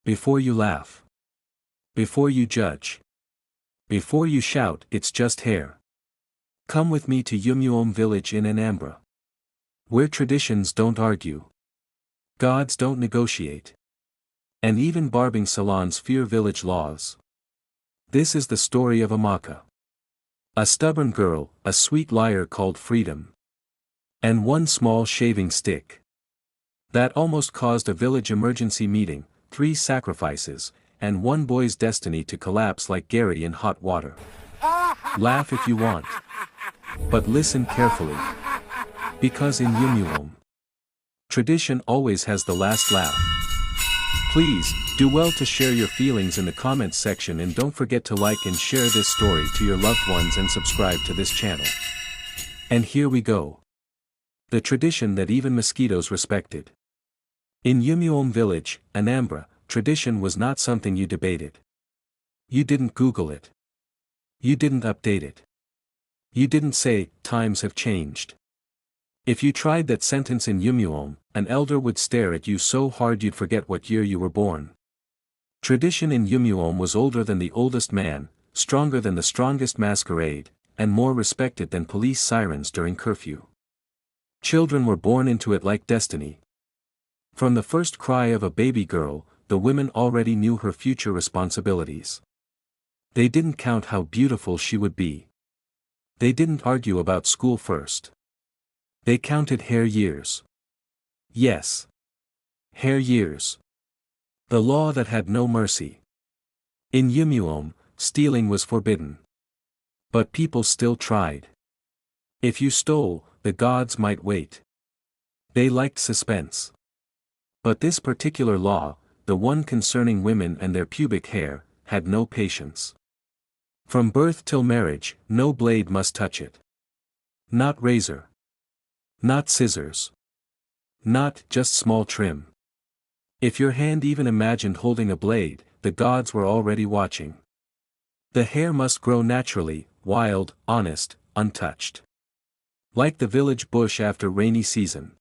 Before you laugh. Before you judge. Before you shout, it's just hair. Come with me to Umuobom village in Anambra. Where traditions don't argue. Gods don't negotiate. And even barbing salons fear village laws. This is the story of Amaka. A stubborn girl, a sweet liar called freedom. And one small shaving stick. That almost caused a village emergency meeting, 3 sacrifices, and one boy's destiny to collapse like garri in hot water. Laugh if you want. But listen carefully. Because in Umuobom, tradition always has the last laugh. Please, do well to share your feelings in the comments section, and don't forget to like and share this story to your loved ones and subscribe to this channel. And here we go. The tradition that even mosquitoes respected. In Umuobom village, Anambra, tradition was not something you debated. You didn't Google it. You didn't update it. You didn't say, times have changed. If you tried that sentence in Umuobom, an elder would stare at you so hard you'd forget what year you were born. Tradition in Umuobom was older than the oldest man, stronger than the strongest masquerade, and more respected than police sirens during curfew. Children were born into it like destiny. From the first cry of a baby girl, the women already knew her future responsibilities. They didn't count how beautiful she would be. They didn't argue about school first. They counted hair years. Yes. Hair years. The law that had no mercy. In Umuobom, stealing was forbidden. But people still tried. If you stole, the gods might wait. They liked suspense. But this particular law, the one concerning women and their pubic hair, had no patience. From birth till marriage, no blade must touch it. Not razor. Not scissors. Not just small trim. If your hand even imagined holding a blade, the gods were already watching. The hair must grow naturally, wild, honest, untouched. Like the village bush after rainy season.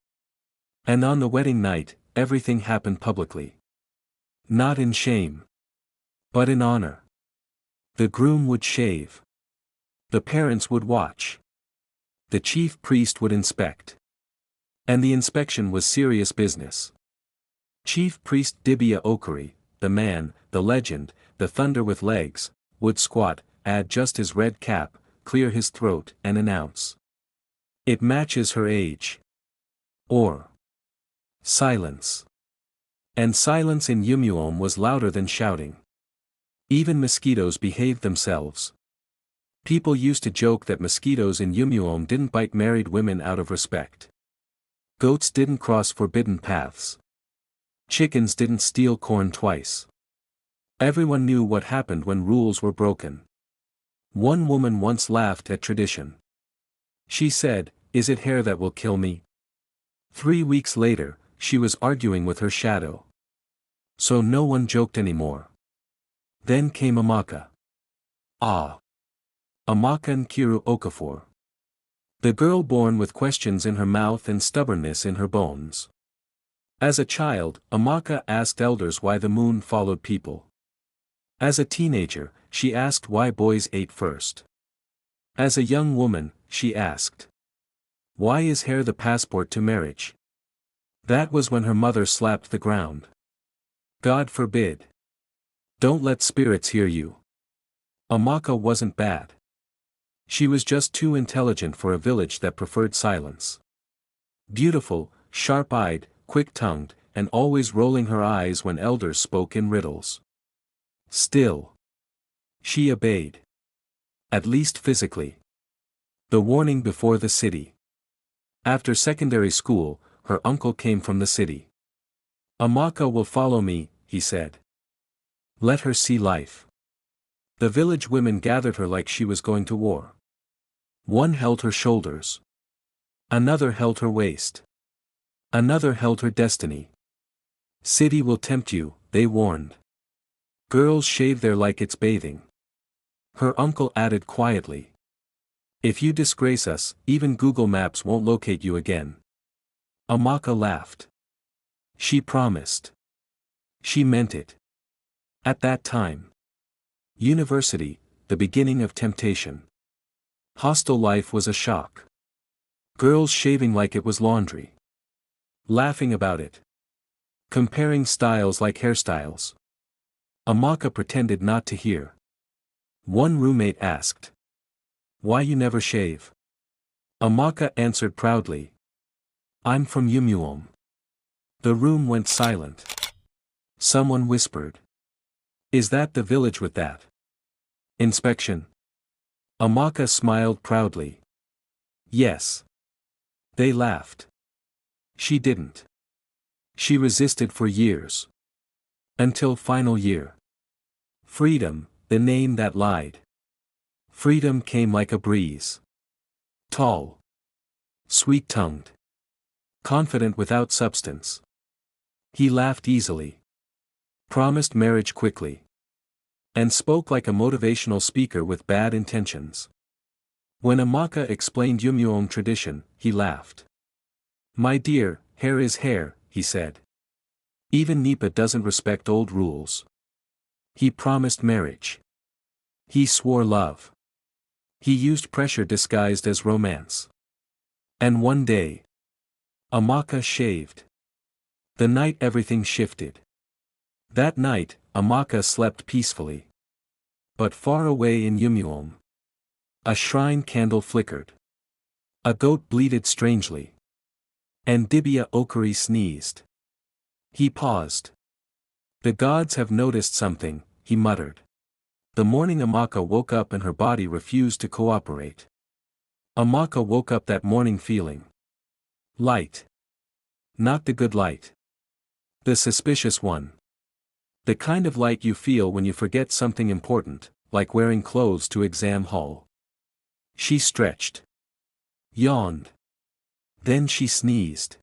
And on the wedding night, everything happened publicly. Not in shame. But in honor. The groom would shave. The parents would watch. The chief priest would inspect. And the inspection was serious business. Chief priest Dibia Okari, the man, the legend, the thunder with legs, would squat, add just his red cap, clear his throat, and announce. It matches her age. Or. Silence. And silence in Umuobom was louder than shouting. Even mosquitoes behaved themselves. People used to joke that mosquitoes in Umuobom didn't bite married women out of respect. Goats didn't cross forbidden paths. Chickens didn't steal corn twice. Everyone knew what happened when rules were broken. One woman once laughed at tradition. She said, "Is it hair that will kill me?" 3 weeks later, she was arguing with her shadow. So no one joked anymore. Then came Amaka. Amaka Nkiru Okafor. The girl born with questions in her mouth and stubbornness in her bones. As a child, Amaka asked elders why the moon followed people. As a teenager, she asked why boys ate first. As a young woman, she asked, why is hair the passport to marriage? That was when her mother slapped the ground. God forbid. Don't let spirits hear you. Amaka wasn't bad. She was just too intelligent for a village that preferred silence. Beautiful, sharp-eyed, quick-tongued, and always rolling her eyes when elders spoke in riddles. Still. She obeyed. At least physically. The warning before the city. After secondary school, her uncle came from the city. Amaka will follow me, he said. Let her see life. The village women gathered her like she was going to war. One held her shoulders. Another held her waist. Another held her destiny. City will tempt you, they warned. Girls shave there like it's bathing. Her uncle added quietly. If you disgrace us, even Google Maps won't locate you again. Amaka laughed. She promised. She meant it. At that time. University, the beginning of temptation. Hostel life was a shock. Girls shaving like it was laundry. Laughing about it. Comparing styles like hairstyles. Amaka pretended not to hear. One roommate asked, "Why you never shave?" Amaka answered proudly, "I'm from Umuobom." The room went silent. Someone whispered, "Is that the village with that inspection?" Amaka smiled proudly. "Yes." They laughed. She didn't. She resisted for years. Until final year. Freedom, the name that lied. Freedom came like a breeze. Tall. Sweet-tongued. Confident without substance. He laughed easily. Promised marriage quickly. And spoke like a motivational speaker with bad intentions. When Amaka explained Umuobom tradition, he laughed. "My dear, hair is hair," he said. Even Nipa doesn't respect old rules. He promised marriage. He swore love. He used pressure disguised as romance. And one day, Amaka shaved. The night everything shifted. That night, Amaka slept peacefully. But far away in Umuobom, a shrine candle flickered. A goat bleated strangely. And Dibia Okari sneezed. He paused. "The gods have noticed something," he muttered. The morning Amaka woke up and her body refused to cooperate. Amaka woke up that morning feeling light. Not the good light. The suspicious one. The kind of light you feel when you forget something important, like wearing clothes to exam hall. She stretched. Yawned. Then she sneezed.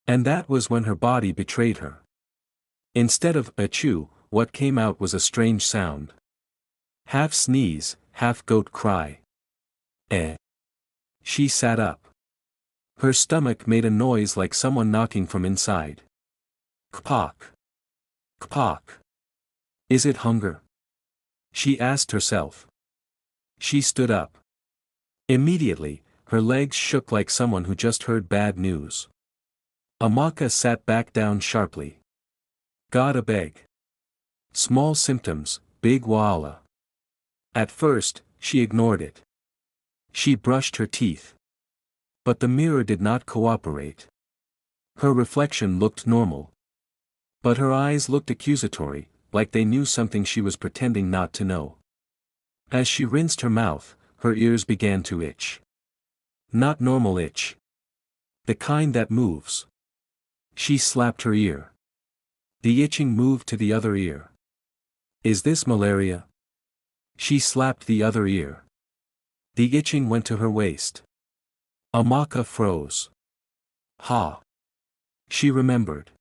And that was when her body betrayed her. Instead of achoo, what came out was a strange sound. Half sneeze, half goat cry. Eh. She sat up. Her stomach made a noise like someone knocking from inside. Kpak. Kpak. Is it hunger? She asked herself. She stood up. Immediately, her legs shook like someone who just heard bad news. Amaka sat back down sharply. "God a beg." Small symptoms, big wahala. At first, she ignored it. She brushed her teeth. But the mirror did not cooperate. Her reflection looked normal. But her eyes looked accusatory, like they knew something she was pretending not to know. As she rinsed her mouth, her ears began to itch. Not normal itch. The kind that moves. She slapped her ear. The itching moved to the other ear. "Is this malaria?" She slapped the other ear. The itching went to her waist. Amaka froze. Ha! She remembered.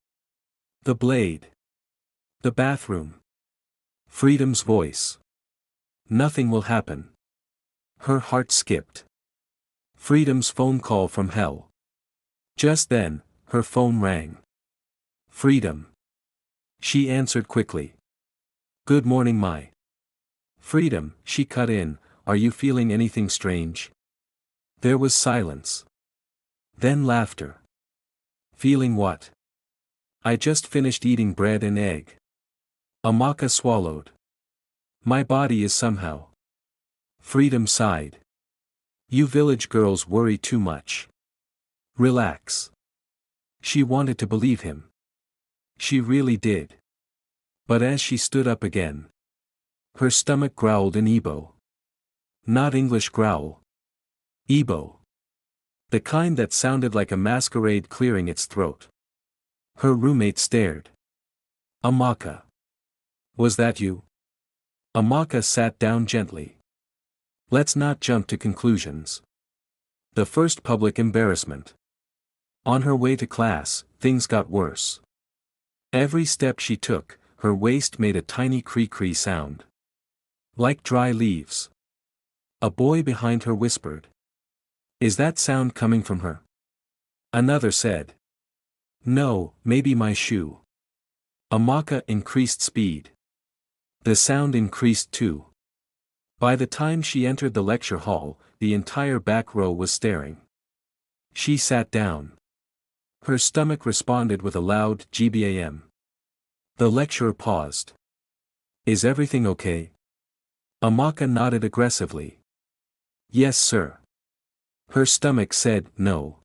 The blade. The bathroom. Freedom's voice. "Nothing will happen." Her heart skipped. Freedom's phone call from hell. Just then, her phone rang. Freedom. She answered quickly. "Good morning, my Freedom," she cut in, "are you feeling anything strange?" There was silence. Then laughter. "Feeling what?" "I just finished eating bread and egg." Amaka swallowed. "My body is somehow." Freedom sighed. "You village girls worry too much. Relax." She wanted to believe him. She really did. But as she stood up again, her stomach growled in Igbo. Not English growl. Igbo. The kind that sounded like a masquerade clearing its throat. Her roommate stared. "Amaka. Was that you?" Amaka sat down gently. "Let's not jump to conclusions." The first public embarrassment. On her way to class, things got worse. Every step she took, her waist made a tiny cree-cree sound. Like dry leaves. A boy behind her whispered. "Is that sound coming from her?" Another said. "No, maybe my shoe." Amaka increased speed. The sound increased too. By the time she entered the lecture hall, the entire back row was staring. She sat down. Her stomach responded with a loud gbam. The lecturer paused. Is everything okay? Amaka nodded aggressively. Yes, sir. Her stomach said no.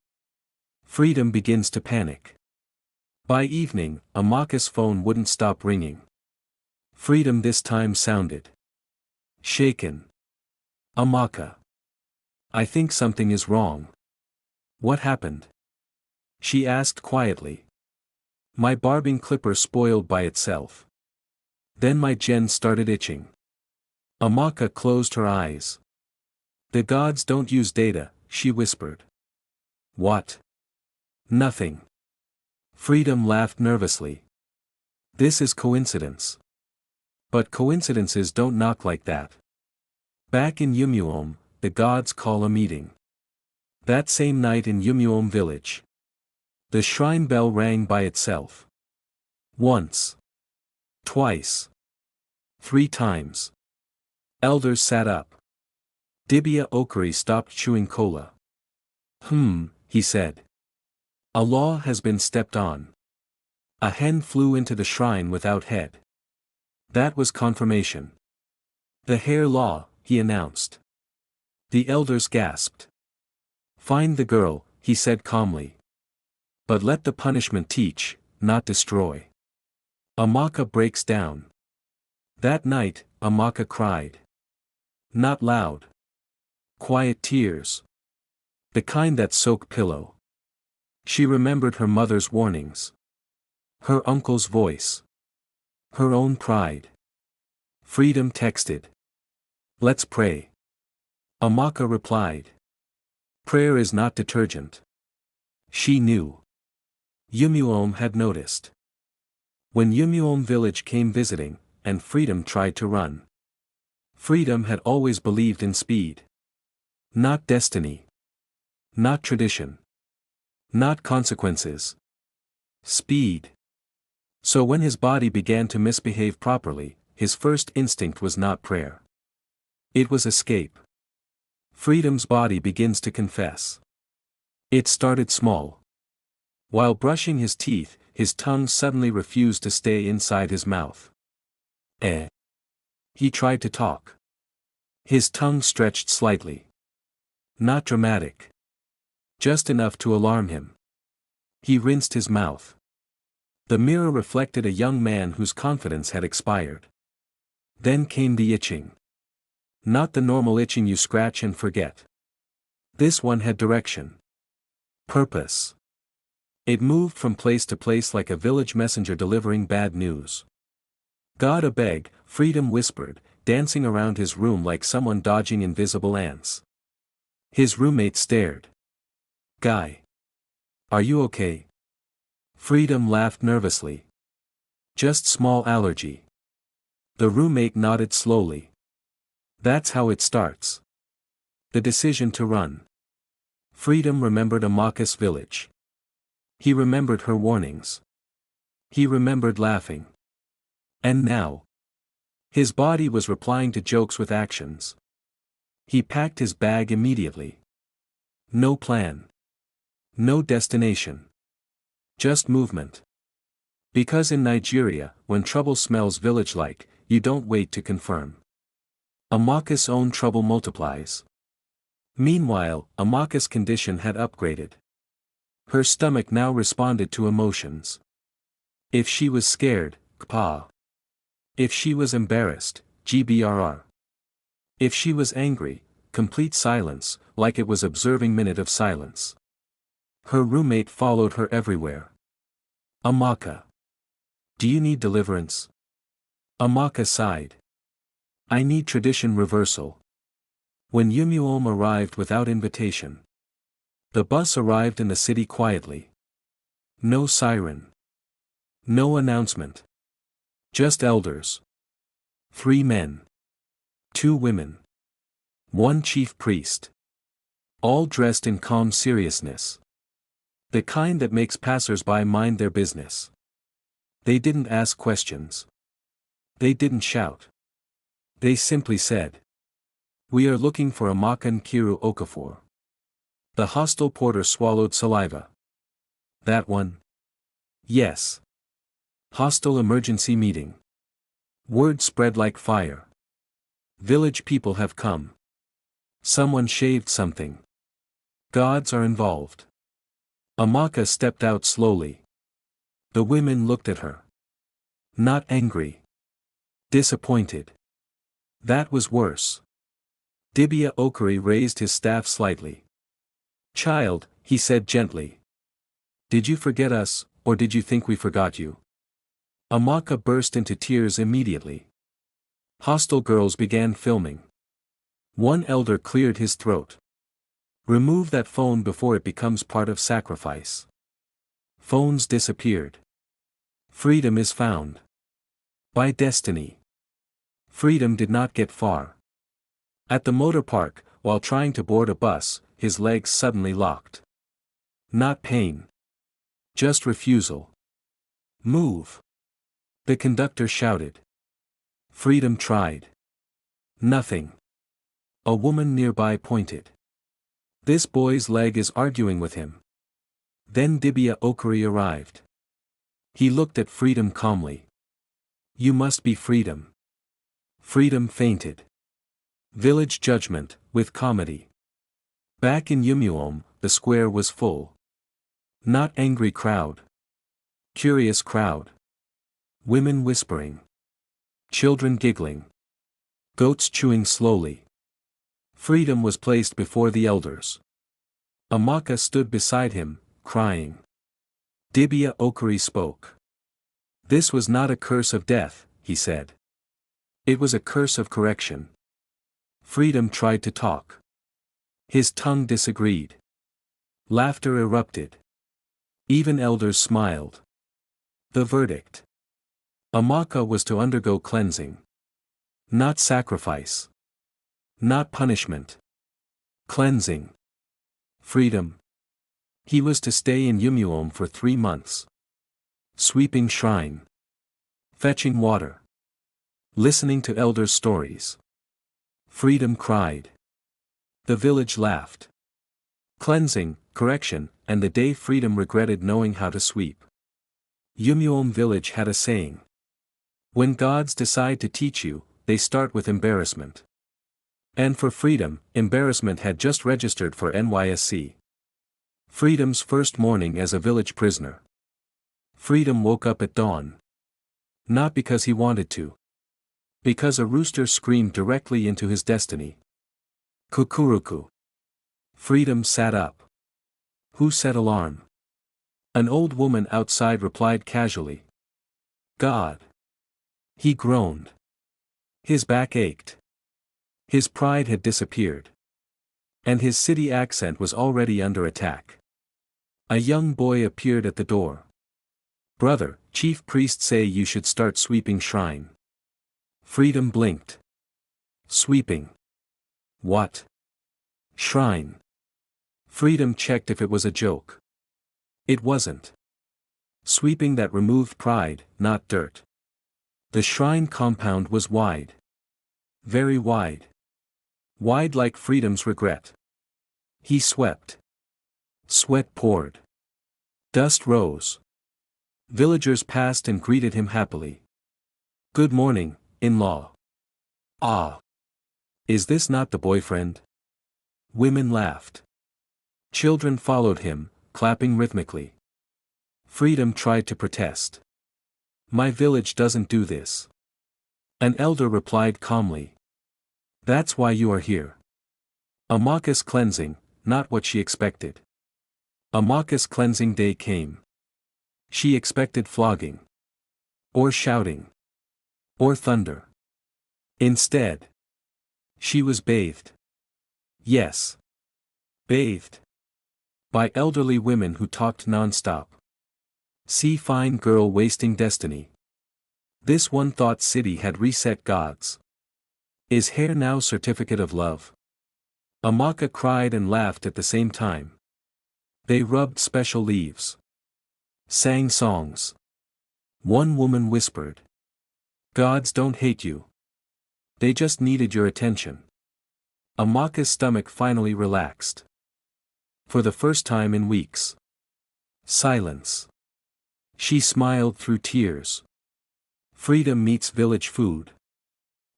Freedom begins to panic. By evening, Amaka's phone wouldn't stop ringing. Freedom this time sounded shaken. Amaka. I think something is wrong. What happened? She asked quietly. My barbing clipper spoiled by itself. Then my gen started itching. Amaka closed her eyes. The gods don't use data, she whispered. What? Nothing. Freedom laughed nervously. This is coincidence. But coincidences don't knock like that. Back in Umuobom, the gods call a meeting. That same night in Umuobom village, the shrine bell rang by itself. Once. Twice. 3 times. Elders sat up. Dibia Okari stopped chewing cola. He said. A law has been stepped on. A hen flew into the shrine without head. That was confirmation. The hare law, he announced. The elders gasped. Find the girl, he said calmly. But let the punishment teach, not destroy. Amaka breaks down. That night, Amaka cried. Not loud. Quiet tears. The kind that soak pillow. She remembered her mother's warnings. Her uncle's voice. Her own pride. Freedom texted. Let's pray. Amaka replied. Prayer is not detergent. She knew. Umuobom had noticed. When Umuobom village came visiting, and Freedom tried to run. Freedom had always believed in speed. Not destiny. Not tradition. Not consequences. Speed. So when his body began to misbehave properly, his first instinct was not prayer. It was escape. Freedom's body begins to confess. It started small. While brushing his teeth, his tongue suddenly refused to stay inside his mouth. He tried to talk. His tongue stretched slightly. Not dramatic. Just enough to alarm him. He rinsed his mouth. The mirror reflected a young man whose confidence had expired. Then came the itching. Not the normal itching you scratch and forget. This one had direction. Purpose. It moved from place to place like a village messenger delivering bad news. God a beg, Freedom whispered, dancing around his room like someone dodging invisible ants. His roommate stared. Guy. Are you okay? Freedom laughed nervously. Just small allergy. The roommate nodded slowly. That's how it starts. The decision to run. Freedom remembered Amaka's village. He remembered her warnings. He remembered laughing. And now. His body was replying to jokes with actions. He packed his bag immediately. No plan. No destination. Just movement. Because in Nigeria, when trouble smells village-like, you don't wait to confirm. Amaka's own trouble multiplies. Meanwhile, Amaka's condition had upgraded. Her stomach now responded to emotions. If she was scared, kpa. If she was embarrassed, gbrr. If she was angry, complete silence, like it was observing minute of silence. Her roommate followed her everywhere. Amaka. Do you need deliverance? Amaka sighed. I need tradition reversal. When Umuobom arrived without invitation. The bus arrived in the city quietly. No siren. No announcement. Just elders. 3 men. 2 women. 1 chief priest. All dressed in calm seriousness. The kind that makes passers-by mind their business. They didn't ask questions. They didn't shout. They simply said. We are looking for Amaka Kiru Okafor. The hostel porter swallowed saliva. That one? Yes. Hostel emergency meeting. Word spread like fire. Village people have come. Someone shaved something. Gods are involved. Amaka stepped out slowly. The women looked at her. Not angry. Disappointed. That was worse. Dibia Okari raised his staff slightly. Child, he said gently. Did you forget us, or did you think we forgot you? Amaka burst into tears immediately. Hostel girls began filming. One elder cleared his throat. Remove that phone before it becomes part of sacrifice. Phones disappeared. Freedom is found. By destiny. Freedom did not get far. At the motor park, while trying to board a bus, his legs suddenly locked. Not pain. Just refusal. Move. The conductor shouted. Freedom tried. Nothing. A woman nearby pointed. This boy's leg is arguing with him. Then Dibia Okari arrived. He looked at Freedom calmly. You must be Freedom. Freedom fainted. Village judgment, with comedy. Back in Umuobom, the square was full. Not angry crowd. Curious crowd. Women whispering. Children giggling. Goats chewing slowly. Freedom was placed before the elders. Amaka stood beside him, crying. Dibia Okari spoke. This was not a curse of death, he said. It was a curse of correction. Freedom tried to talk. His tongue disagreed. Laughter erupted. Even elders smiled. The verdict. Amaka was to undergo cleansing. Not sacrifice. Not punishment. Cleansing. Freedom. He was to stay in Umuobom for 3 months. Sweeping shrine. Fetching water. Listening to elders' stories. Freedom cried. The village laughed. Cleansing, correction, and the day Freedom regretted knowing how to sweep. Umuobom village had a saying. When gods decide to teach you, they start with embarrassment. And for Freedom, embarrassment had just registered for NYSC. Freedom's first morning as a village prisoner. Freedom woke up at dawn. Not because he wanted to. Because a rooster screamed directly into his destiny. Kukuruku. Freedom sat up. Who set alarm? An old woman outside replied casually. God. He groaned. His back ached. His pride had disappeared. And his city accent was already under attack. A young boy appeared at the door. Brother, chief priest say you should start sweeping shrine. Freedom blinked. Sweeping. What? Shrine. Freedom checked if it was a joke. It wasn't. Sweeping that removed pride, not dirt. The shrine compound was wide. Very wide. Wide like Freedom's regret. He swept. Sweat poured. Dust rose. Villagers passed and greeted him happily. Good morning, in-law. Ah. Is this not the boyfriend? Women laughed. Children followed him, clapping rhythmically. Freedom tried to protest. My village doesn't do this. An elder replied calmly. That's why you are here. Amaka's cleansing, not what she expected. Amaka's cleansing day came. She expected flogging. Or shouting. Or thunder. Instead. She was bathed. Yes. Bathed. By elderly women who talked non-stop. See fine girl wasting destiny. This one thought city had reset gods. Is hair now certificate of love? Amaka cried and laughed at the same time. They rubbed special leaves. Sang songs. One woman whispered. Gods don't hate you. They just needed your attention. Amaka's stomach finally relaxed. For the first time in weeks. Silence. She smiled through tears. Freedom meets village food.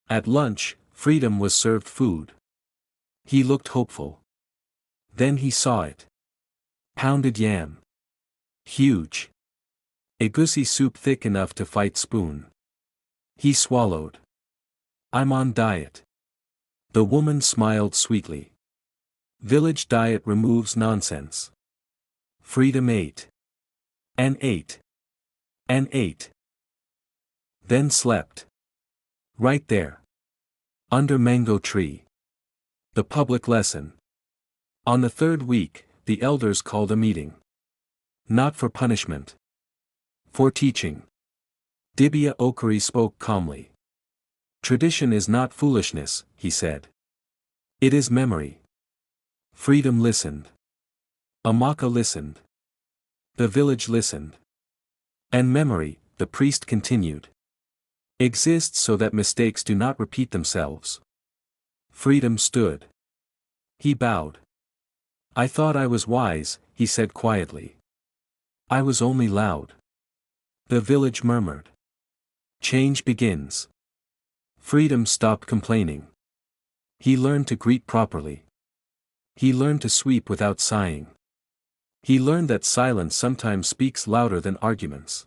At lunch, Freedom was served food. He looked hopeful. Then he saw it. Pounded yam. Huge. Egusi soup thick enough to fight spoon. He swallowed. I'm on diet. The woman smiled sweetly. Village diet removes nonsense. Freedom ate. And ate. And ate. Then slept. Right there. Under mango tree. The public lesson. On the third week, the elders called a meeting. Not for punishment. For teaching. Dibia Okari spoke calmly. Tradition is not foolishness, he said. It is memory. Freedom listened. Amaka listened. The village listened. And memory, the priest continued, exists so that mistakes do not repeat themselves. Freedom stood. He bowed. I thought I was wise, he said quietly. I was only loud. The village murmured. Change begins. Freedom stopped complaining. He learned to greet properly. He learned to sweep without sighing. He learned that silence sometimes speaks louder than arguments.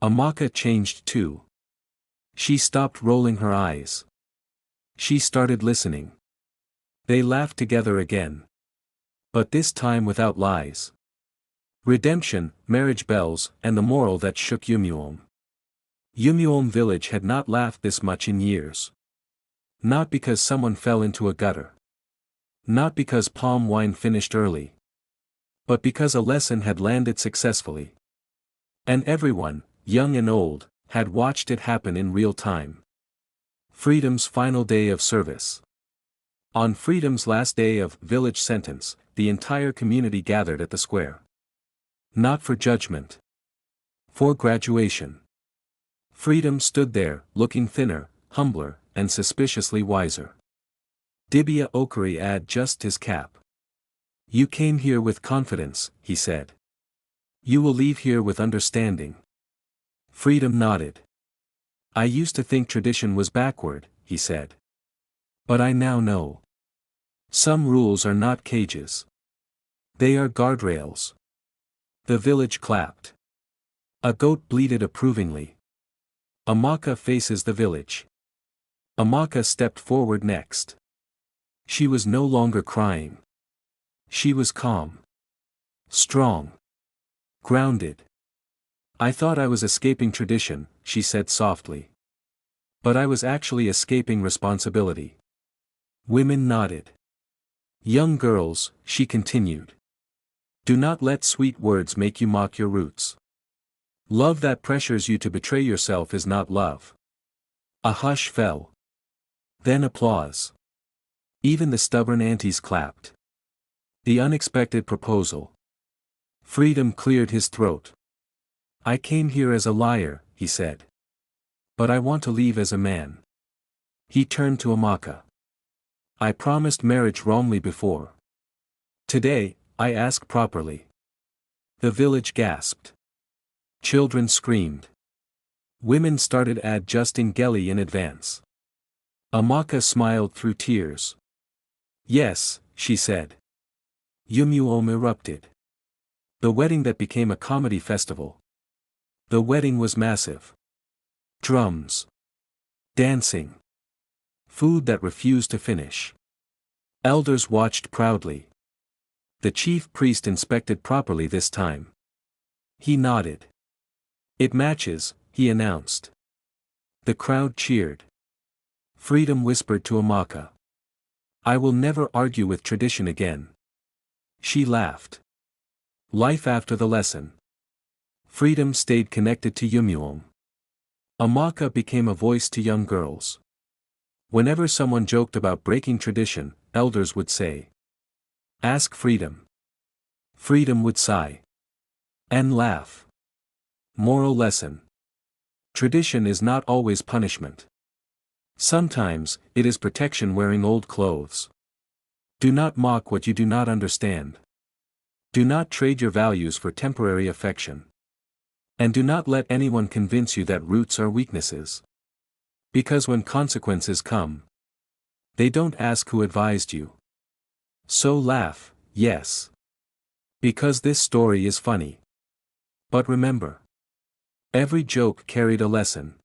Amaka changed too. She stopped rolling her eyes. She started listening. They laughed together again. But this time without lies. Redemption, marriage bells, and the moral that shook Umuobom. Umuobom village had not laughed this much in years. Not because someone fell into a gutter. Not because palm wine finished early. But because a lesson had landed successfully. And everyone, young and old, had watched it happen in real time. Freedom's final day of service. On Freedom's last day of village sentence, the entire community gathered at the square. Not for judgment. For graduation. Freedom stood there, looking thinner, humbler, and suspiciously wiser. Dibia Okari adjusted his cap. You came here with confidence, he said. You will leave here with understanding. Freedom nodded. I used to think tradition was backward, he said. But I now know. Some rules are not cages. They are guardrails. The village clapped. A goat bleated approvingly. Amaka faces the village. Amaka stepped forward next. She was no longer crying. She was calm. Strong. Grounded. I thought I was escaping tradition, she said softly. But I was actually escaping responsibility. Women nodded. Young girls, she continued. Do not let sweet words make you mock your roots. Love that pressures you to betray yourself is not love. A hush fell. Then applause. Even the stubborn aunties clapped. The unexpected proposal. Freedom cleared his throat. I came here as a liar, he said. But I want to leave as a man. He turned to Amaka. I promised marriage wrongly before. Today, I ask properly. The village gasped. Children screamed. Women started adjusting geli in advance. Amaka smiled through tears. Yes, she said. Umuobom erupted. The wedding that became a comedy festival. The wedding was massive. Drums. Dancing. Food that refused to finish. Elders watched proudly. The chief priest inspected properly this time. He nodded. It matches, he announced. The crowd cheered. Freedom whispered to Amaka. I will never argue with tradition again. She laughed. Life after the lesson. Freedom stayed connected to Umuobom. Amaka became a voice to young girls. Whenever someone joked about breaking tradition, elders would say, ask Freedom. Freedom would sigh. And laugh. Moral lesson. Tradition is not always punishment. Sometimes, it is protection wearing old clothes. Do not mock what you do not understand. Do not trade your values for temporary affection. And do not let anyone convince you that roots are weaknesses. Because when consequences come, they don't ask who advised you. So laugh, yes. Because this story is funny. But remember, every joke carried a lesson.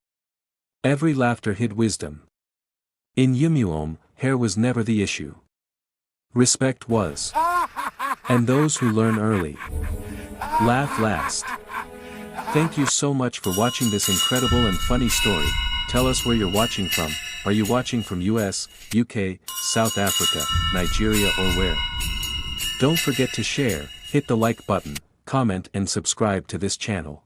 Every laughter hid wisdom. In Umuobom, hair was never the issue. Respect was. And those who learn early laugh last. Thank you so much for watching this incredible and funny story. Tell us where you're watching from. Are you watching from US, UK, South Africa, Nigeria, or where? Don't forget to share, hit the like button, comment and subscribe to this channel.